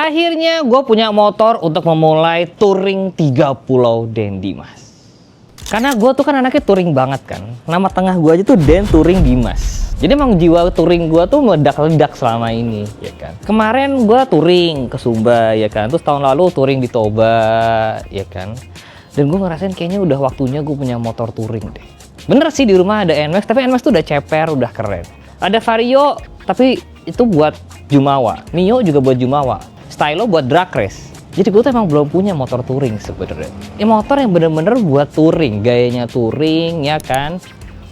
Akhirnya gue punya motor untuk memulai touring 3 pulau Den Dimas. Karena gue tuh kan anaknya touring banget kan. Nama tengah gue aja tuh Den Touring Dimas. Jadi emang jiwa touring gue tuh meledak-ledak selama ini, ya kan. Kemarin gue touring ke Sumba, ya kan. Terus tahun lalu touring di Toba, ya kan. Dan gue ngerasain kayaknya udah waktunya gue punya motor touring deh. Bener sih di rumah ada NMAX, tapi NMAX tuh udah ceper, udah keren. Ada Vario, tapi itu buat Jumawa. Mio juga buat Jumawa. Stylo buat drag race. Jadi gue tuh emang belum punya motor touring sebenarnya. Ini motor yang bener-bener buat touring, gayanya touring, ya kan.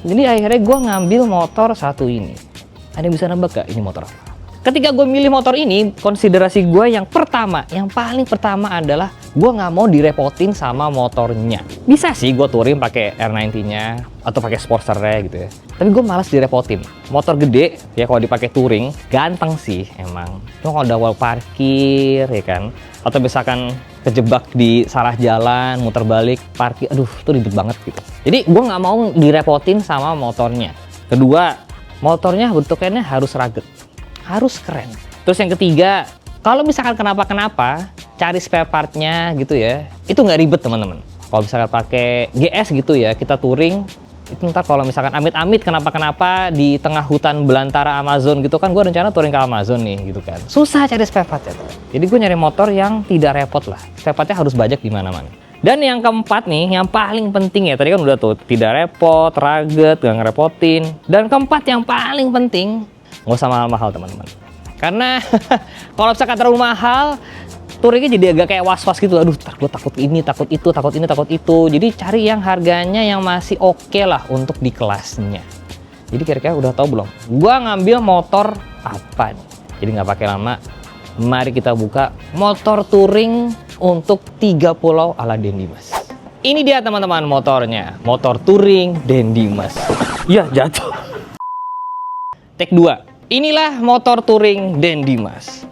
Jadi akhirnya gue ngambil motor satu ini. Ada yang bisa nebak gak ini motor apa? Ketika gue milih motor ini, konsiderasi gue yang paling pertama adalah gue nggak mau direpotin sama motornya. Bisa sih gue touring pakai R90-nya atau pakai Sportster-nya gitu ya. Tapi gue malas direpotin. Motor gede ya kalau dipakai touring ganteng sih emang. Cuma kalau awal parkir ya kan, atau misalkan kejebak di salah jalan, muter balik, parkir, aduh itu ribet banget gitu. Jadi gue nggak mau direpotin sama motornya. Kedua, motornya bentuknya harus rugged. Harus keren. Terus yang ketiga, kalau misalkan kenapa-kenapa, cari spare partnya gitu ya, itu nggak ribet teman-teman. Kalau misalkan pakai GS gitu ya, kita touring, itu ntar kalau misalkan amit-amit kenapa-kenapa di tengah hutan belantara Amazon gitu kan, gue rencana touring ke Amazon nih gitu kan. Susah cari spare partnya tuh. Jadi gue nyari motor yang tidak repot lah. Spare partnya harus banyak di mana-mana. Dan yang keempat nih, yang paling penting ya, tadi kan udah tuh, tidak repot, rugged, gak ngerepotin. Dan keempat yang paling penting, nggak usah mahal-mahal teman-teman. Karena kalau misalkan terlalu mahal, touringnya jadi agak kayak was-was gitu. Aduh, gue takut ini, takut itu, takut ini, takut itu. Jadi cari yang harganya yang masih oke lah untuk di kelasnya. Jadi kira-kira udah tahu belum? Gua ngambil motor apa nih? Jadi nggak pakai lama. Mari kita buka motor touring untuk 3 pulau ala Den Dimas. Ini dia teman-teman motornya. Motor touring Den Dimas. Ya jatuh. Take 2. Inilah motor touring Den Dimas.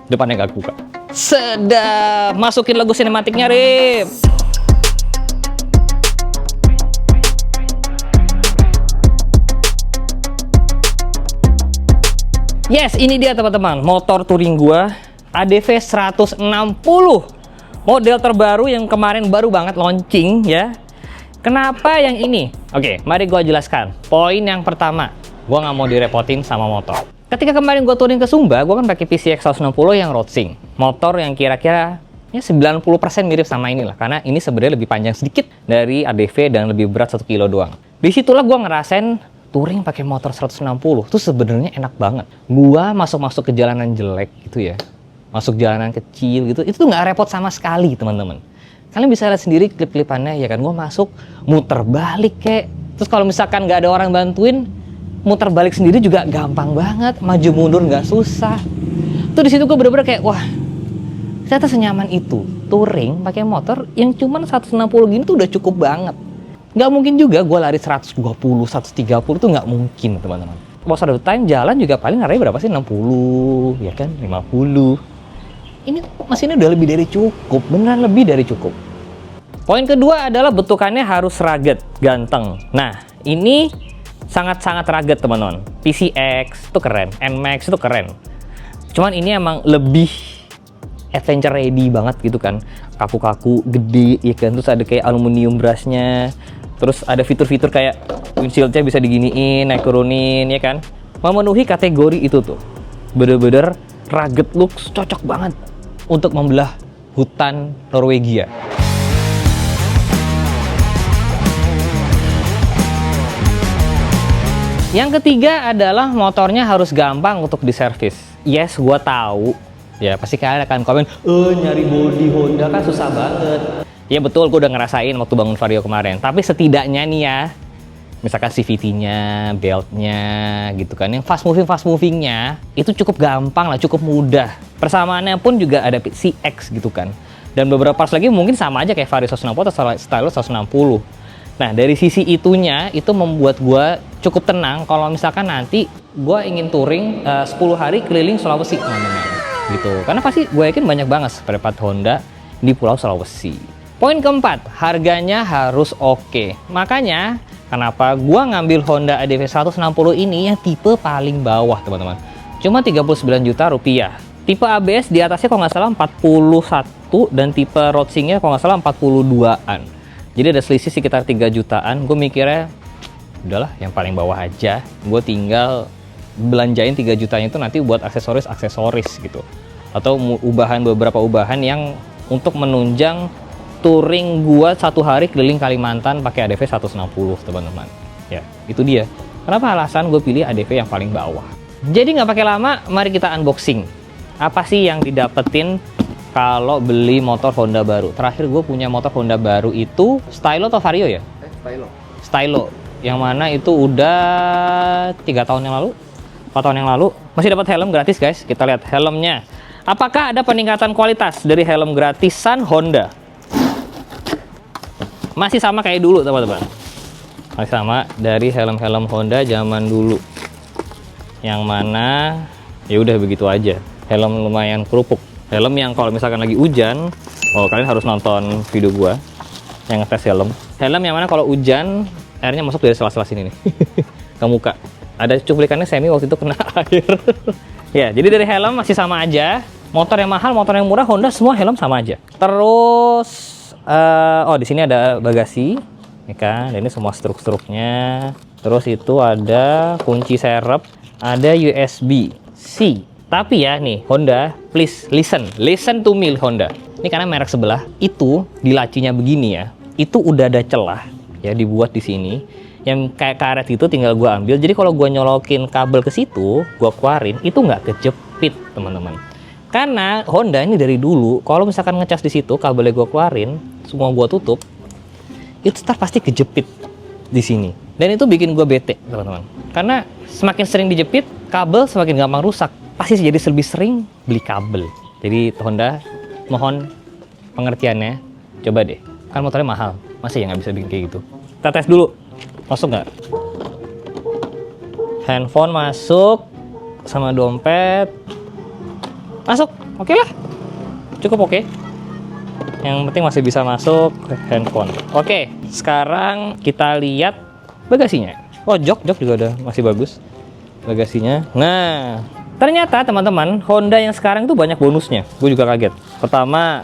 Depannya gak buka. Sedap. Masukin lagu sinematiknya, Rip. Yes, ini dia teman-teman. Motor touring gua ADV 160. Model terbaru yang kemarin baru banget launching ya. Kenapa yang ini? Oke, mari gua jelaskan. Poin yang pertama, gue nggak mau direpotin sama motor. Ketika kemarin gue touring ke Sumba, gue kan pakai PCX 160 yang Roadsing. Motor yang kira-kira ya 90% mirip sama inilah. Karena ini sebenarnya lebih panjang sedikit dari ADV dan lebih berat 1 kilo doang. Disitulah gue ngerasain touring pakai motor 160. Itu sebenarnya enak banget. Gue masuk-masuk ke jalanan jelek gitu ya. Masuk jalanan kecil gitu. Itu tuh nggak repot sama sekali teman-teman. Kalian bisa lihat sendiri klip-klipannya ya kan. Gue masuk muter balik kayak. Terus kalau misalkan nggak ada orang bantuin, muter balik sendiri juga gampang banget, maju mundur nggak susah. Tuh di situ gue bener-bener kayak wah, ternyata senyaman itu touring pakai motor yang cuman 160 gini tuh udah cukup banget. Nggak mungkin juga gue lari 120, 130 tuh nggak mungkin teman-teman. Most of the time jalan juga paling larinya berapa sih? 60, ya kan? 50. Ini mesinnya udah lebih dari cukup, beneran lebih dari cukup. Poin kedua adalah bentukannya harus rugged, ganteng. Nah ini sangat-sangat rugged teman-teman. PCX itu keren, NMAX itu keren. Cuman ini emang lebih adventure ready banget gitu kan. Kaku-kaku, gede ya kan. Terus ada kayak aluminium brushnya. Terus ada fitur-fitur kayak windshieldnya bisa diginiin, naik turunin ya kan. Memenuhi kategori itu tuh. Bener-bener rugged looks, cocok banget untuk membelah hutan Norwegia. Yang ketiga adalah motornya harus gampang untuk diservis. Yes, gue tahu. Ya, pasti kalian akan komen, nyari body Honda kan susah banget. Ya betul, gue udah ngerasain waktu bangun Vario kemarin. Tapi setidaknya nih ya, misalkan CVT-nya, beltnya, gitu kan. Yang fast movingnya, itu cukup gampang lah, cukup mudah. Persamaannya pun juga ada CX gitu kan. Dan beberapa parts lagi mungkin sama aja kayak Vario 160 atau Stylo 160. Nah, dari sisi itunya, itu membuat gue cukup tenang kalau misalkan nanti gue ingin touring 10 hari keliling Sulawesi, teman-teman. Gitu. Karena pasti gue yakin banyak banget spare part Honda di Pulau Sulawesi. Poin keempat, harganya harus oke. Makanya, kenapa gue ngambil Honda ADV 160 ini yang tipe paling bawah, teman-teman. Cuma 39 juta rupiah. Tipe ABS di atasnya kalau nggak salah 41 dan tipe roadsingnya kalau nggak salah 42-an. Jadi ada selisih sekitar 3 jutaan. Gue mikirnya udahlah yang paling bawah aja. Gue tinggal belanjain 3 jutanya itu nanti buat aksesoris gitu. Atau beberapa ubahan yang untuk menunjang touring gua 1 hari keliling Kalimantan pakai ADV 160, teman-teman. Ya, itu dia. Kenapa alasan gue pilih ADV yang paling bawah. Jadi nggak pakai lama, mari kita unboxing. Apa sih yang didapetin kalau beli motor Honda baru? Terakhir gue punya motor Honda baru itu Stylo atau Vario ya? Stylo. Yang mana itu udah 3 tahun yang lalu, 4 tahun yang lalu. Masih dapat helm gratis guys. Kita lihat helmnya. Apakah ada peningkatan kualitas dari helm gratisan Honda? Masih sama kayak dulu teman-teman. Masih sama dari helm-helm Honda zaman dulu. Yang mana ya udah begitu aja. Helm lumayan kerupuk. Helm yang kalau misalkan lagi hujan, kalian harus nonton video gua yang ngetes helm. Helm yang mana kalau hujan airnya masuk dari sela-sela sini nih ke muka. Ada cuplikannya Semi waktu itu kena air. Ya, jadi dari helm masih sama aja. Motor yang mahal, motor yang murah, Honda semua helm sama aja. Terus di sini ada bagasi, ya kan? Dan ini semua struk-struknya. Terus itu ada kunci serep, ada USB-C. Tapi ya nih Honda, please listen to me Honda. Ini karena merek sebelah itu di lacinya begini ya, itu udah ada celah ya dibuat di sini yang kayak karet itu tinggal gua ambil. Jadi kalau gua nyolokin kabel ke situ, gua keluarin itu nggak kejepit teman-teman. Karena Honda ini dari dulu kalau misalkan ngecas di situ kabelnya gua keluarin, semua gua tutup, itu ntar pasti kejepit di sini. Dan itu bikin gua bete teman-teman. Karena semakin sering dijepit, kabel semakin gampang rusak. Pasti jadi lebih sering beli kabel. Jadi Honda, mohon pengertiannya. Coba deh, kan motornya mahal, masa ya nggak bisa bikin kayak gitu. Kita tes dulu, masuk nggak? Handphone masuk, sama dompet masuk, oke lah, cukup oke. Yang penting masih bisa masuk handphone. Oke, sekarang kita lihat bagasinya. Jok juga udah masih bagus bagasinya. Nah, ternyata teman-teman, Honda yang sekarang itu banyak bonusnya. Gue juga kaget. Pertama,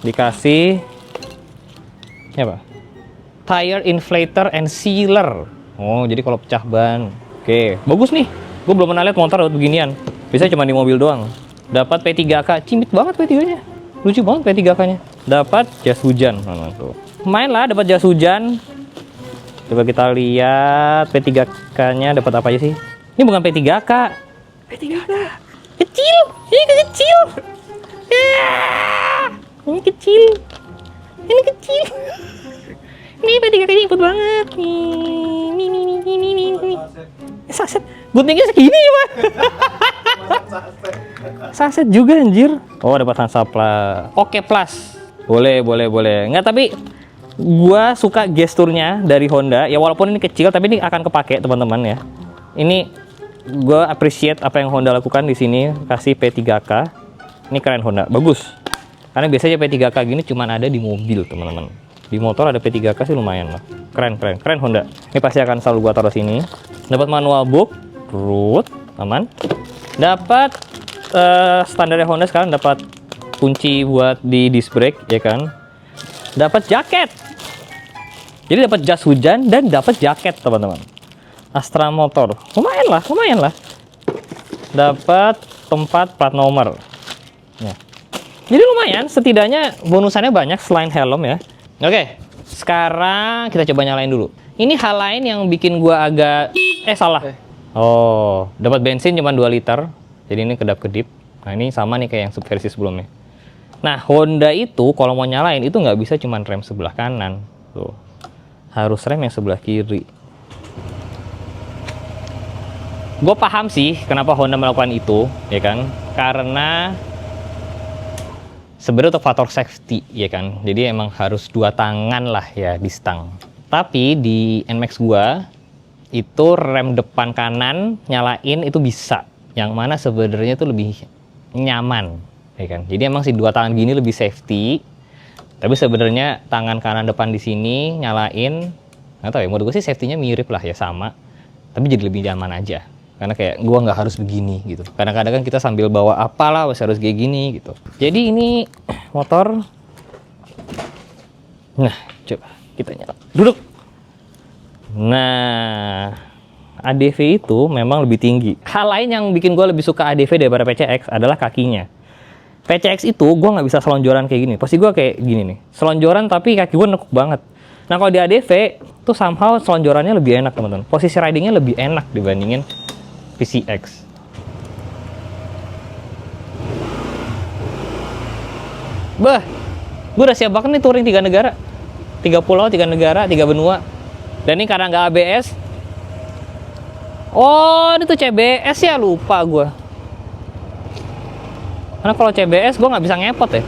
dikasih ini apa? Tire inflator and sealer. Jadi kalau pecah ban. Oke, bagus nih. Gue belum pernah lihat motor beginian. Biasanya cuma di mobil doang. Dapat P3K, cimit banget P3-nya. Lucu banget P3K-nya. Dapat jas hujan. Tuh. Main lah dapat jas hujan. Coba kita lihat P3K-nya dapat apa aja sih? Ini bukan P3K. P3K kecil, ini kecil. Ini kecil, ini kecil. Ini P3K-nya ikut banget. Nih. Saset, guntingnya segini ya Pak. Saset juga anjir. Dapat Hansaplast. Oke plus. Boleh. Enggak, tapi gua suka gesturnya dari Honda. Ya walaupun ini kecil, tapi ini akan kepake teman-teman ya. Ini gue appreciate apa yang Honda lakukan di sini, kasih P3K. Ini keren Honda, bagus. Karena biasanya P3K gini cuma ada di mobil teman-teman. Di motor ada P3K sih lumayan lah. Keren Honda. Ini pasti akan selalu gua taruh sini. Dapat manual book, root, aman. Dapat standarnya Honda sekarang dapat kunci buat di disc brake, ya kan. Dapat jaket. Jadi dapat jas hujan dan dapat jaket teman-teman. Astra Motor, lumayan lah. Dapat tempat plat nomor. Ya. Jadi lumayan, setidaknya bonusannya banyak selain helm ya. Oke, sekarang kita coba nyalain dulu. Ini hal lain yang bikin gua agak salah. Dapat bensin cuma 2 liter. Jadi ini kedap-kedip. Nah, ini sama nih kayak yang versi sebelumnya. Nah, Honda itu kalau mau nyalain itu nggak bisa cuma rem sebelah kanan. Tuh. Harus rem yang sebelah kiri. Gue paham sih kenapa Honda melakukan itu, ya kan? Karena sebenarnya untuk faktor safety, ya kan? Jadi emang harus 2 tangan lah ya di stang. Tapi di NMAX gua itu rem depan kanan nyalain itu bisa. Yang mana sebenarnya itu lebih nyaman, ya kan? Jadi emang sih 2 tangan gini lebih safety. Tapi sebenarnya tangan kanan depan di sini nyalain, nggak tahu ya. Menurut gue sih safety-nya mirip lah ya, sama. Tapi jadi lebih nyaman aja. karena kayak gua nggak harus begini gitu. Kadang-kadang kan kita sambil bawa apalah harus kayak gini gitu. Jadi ini motor, nah coba kita nyala, duduk. Nah, ADV itu memang lebih tinggi. Hal lain yang bikin gue lebih suka ADV daripada PCX adalah kakinya. PCX itu gue nggak bisa selonjoran kayak gini. Posisi gue kayak gini nih, selonjoran tapi kaki gue nekuk banget. Nah kalau di ADV tuh somehow selonjorannya lebih enak teman-teman. Posisi ridingnya lebih enak dibandingin PCX. Bah, gue udah siap banget nih touring 3 negara. 3 pulau, 3 negara, 3 benua. Dan ini karena nggak ABS. Oh, ini tuh CBS ya, lupa gue. Karena kalau CBS gue nggak bisa ngepot ya.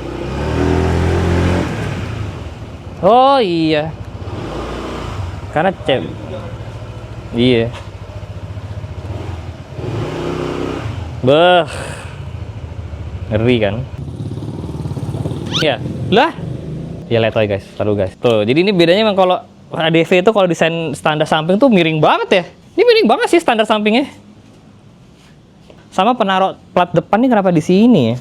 Oh iya. Karena iya. Beh. Ngeri kan? Ya, lah. Ya lihat aja guys, taruh guys. Tuh, jadi ini bedanya memang kalau ADV itu kalau desain standar samping tuh miring banget ya. Ini miring banget sih standar sampingnya. Sama penaruh plat depan nih kenapa di sini ya?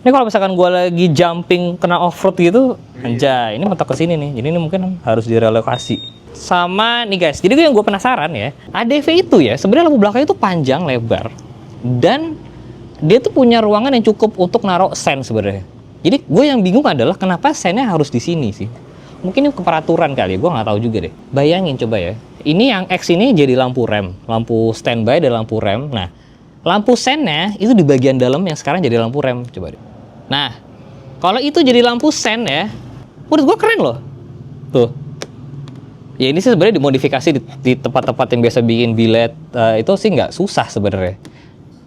Ini kalau misalkan gue lagi jumping kena off-road gitu, anjay, ini mentok ke sini nih. Jadi ini mungkin harus direlokasi. Sama nih guys, jadi yang gue penasaran ya, ADV itu ya sebenarnya lampu belakang itu panjang, lebar, dan dia tuh punya ruangan yang cukup untuk naruh sen sebenarnya. Jadi gue yang bingung adalah kenapa sennya harus di sini sih? Mungkin ini keperaturan kali ya, gue nggak tahu juga deh. Bayangin coba ya, ini yang X ini jadi lampu rem, lampu standby dan lampu rem. Nah, lampu sennya itu di bagian dalam yang sekarang jadi lampu rem, coba deh. Nah, kalau itu jadi lampu sen ya, menurut gue keren loh. Tuh. Ya ini sih sebenarnya dimodifikasi di tempat-tempat yang biasa bikin bilet, itu sih nggak susah sebenarnya.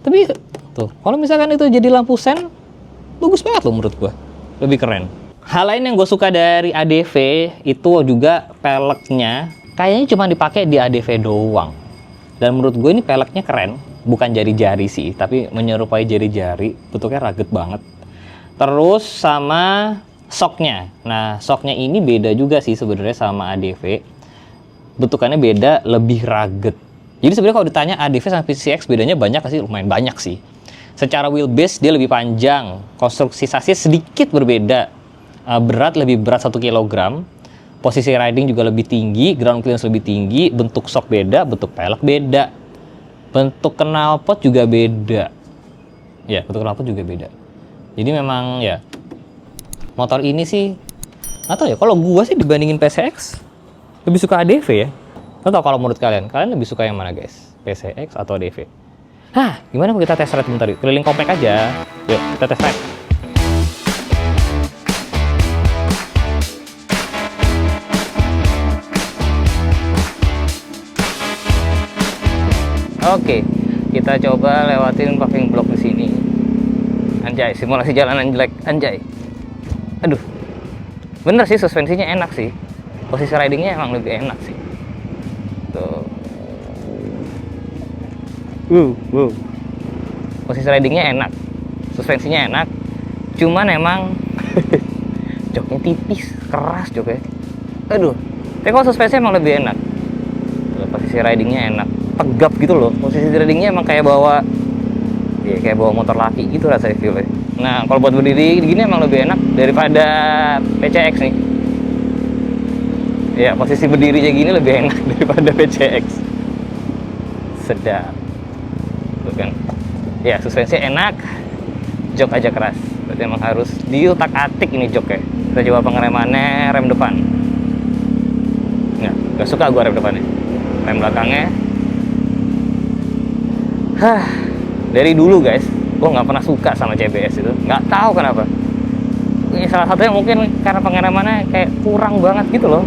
Tapi tuh, kalau misalkan itu jadi lampu sen, bagus banget loh menurut gue. Lebih keren. Hal lain yang gue suka dari ADV itu juga peleknya kayaknya cuma dipakai di ADV doang. Dan menurut gue ini peleknya keren. Bukan jari-jari sih, tapi menyerupai jari-jari. Bentuknya rugged banget. Terus sama shocknya. Nah, shocknya ini beda juga sih sebenarnya sama ADV. Bentukannya beda, lebih rugged. Jadi sebenarnya kalau ditanya ADV sama PCX bedanya banyak sih, lumayan banyak sih. Secara wheelbase dia lebih panjang, konstruksi sasis sedikit berbeda. Berat lebih berat 1 kg. Posisi riding juga lebih tinggi, ground clearance lebih tinggi, bentuk shock beda, bentuk pelek beda. Bentuk knalpot juga beda. Ya, bentuk knalpot juga beda. Jadi memang ya motor ini sih atau ya kalau gua sih dibandingin PCX lebih suka ADV ya. Atau kalau menurut kalian lebih suka yang mana guys? PCX atau ADV? Hah, gimana kalau kita tes ride bentar yuk? Keliling komplek aja. Yuk, kita tes ride. Oke, kita coba lewatin paving block di sini. Anjay, simulasi jalanan jelek, anjay. Aduh, bener sih suspensinya enak sih. Posisi ridingnya emang lebih enak sih. Tuh. Wow. Posisi ridingnya enak, suspensinya enak. Cuman emang joknya tipis, keras joknya. Aduh, tapi kalau suspensi emang lebih enak. Posisi ridingnya enak, tegap gitu loh. Posisi ridingnya emang kayak bawa motor laki gitu rasanya feel-nya. Nah, kalau buat berdiri gini emang lebih enak daripada PCX nih. Ya, posisi berdirinya gini lebih enak daripada PCX. Sedap. Tuh kan. Ya, suspensi enak. Jok aja keras. Berarti emang harus diutak-atik ini joknya. Kita coba pengeremannya rem depan. Nggak suka gua rem depannya. Rem belakangnya. Dari dulu guys, gue nggak pernah suka sama CBS itu, nggak tahu kenapa. Ini salah satunya mungkin karena pengeremannya kayak kurang banget gitu loh.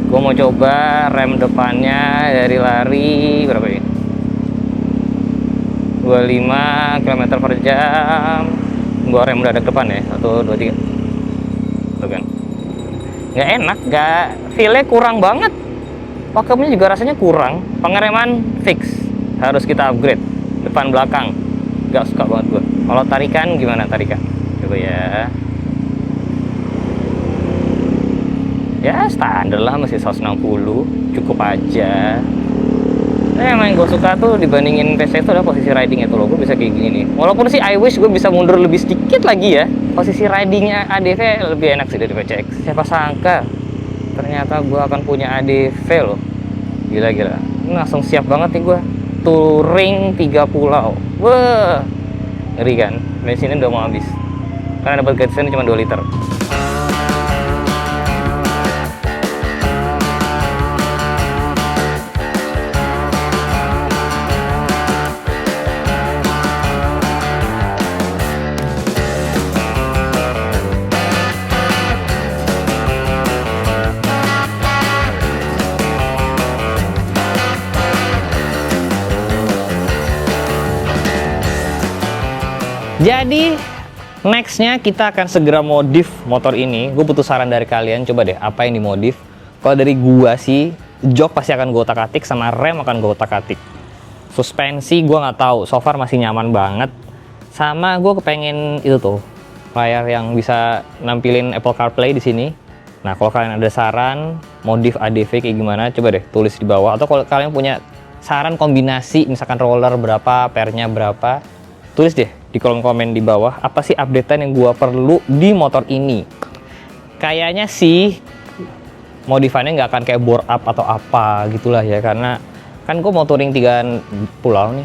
Gue mau coba rem depannya dari lari berapa ini? 25 km per jam. Gue rem mendadak depan ya, 1, 2, 3. Tuh kan, nggak enak, nggak feel-nya kurang banget. Pakemnya juga rasanya kurang. Pengereman fix, harus kita upgrade. Depan belakang nggak suka banget gue. Kalau tarikan gimana tarikan? Coba ya. Ya standar lah, masih 160 cukup aja. Yang main gue suka tuh dibandingin PCX itu adalah posisi riding itu loh. Gue bisa kayak gini nih. Walaupun sih I wish gue bisa mundur lebih sedikit lagi ya. Posisi ridingnya ADV lebih enak sih dari PCX. Siapa sangka ternyata gue akan punya ADV loh. Gila-gila. Ini langsung siap banget nih gue. Touring 3 pulau. Wah, ngeri kan? Bensinnya udah mau habis. Karena dapat gajian cuma 2 liter. Jadi nextnya kita akan segera modif motor ini. Gue butuh saran dari kalian. Coba deh apa yang dimodif. Kalau dari gua sih, jok pasti akan gue otak-atik, sama rem akan gue otak-atik. Suspensi gue nggak tahu. So far masih nyaman banget. Sama gue kepengen itu tuh layar yang bisa nampilin Apple CarPlay di sini. Nah kalau kalian ada saran modif ADV kayak gimana, coba deh tulis di bawah. Atau kalau kalian punya saran kombinasi, misalkan roller berapa, pernya berapa, tulis deh di kolom komen di bawah, apa sih updatean yang gua perlu di motor ini. Kayaknya sih modifannya nggak akan kayak bore up atau apa gitulah ya, karena kan gue mau touring 3 pulau nih,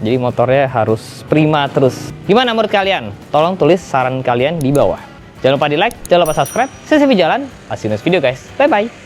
jadi motornya harus prima terus. Gimana menurut kalian? Tolong tulis saran kalian di bawah. Jangan lupa di like, jangan lupa subscribe. Saya Sevi Jalan, see you next video guys, bye bye.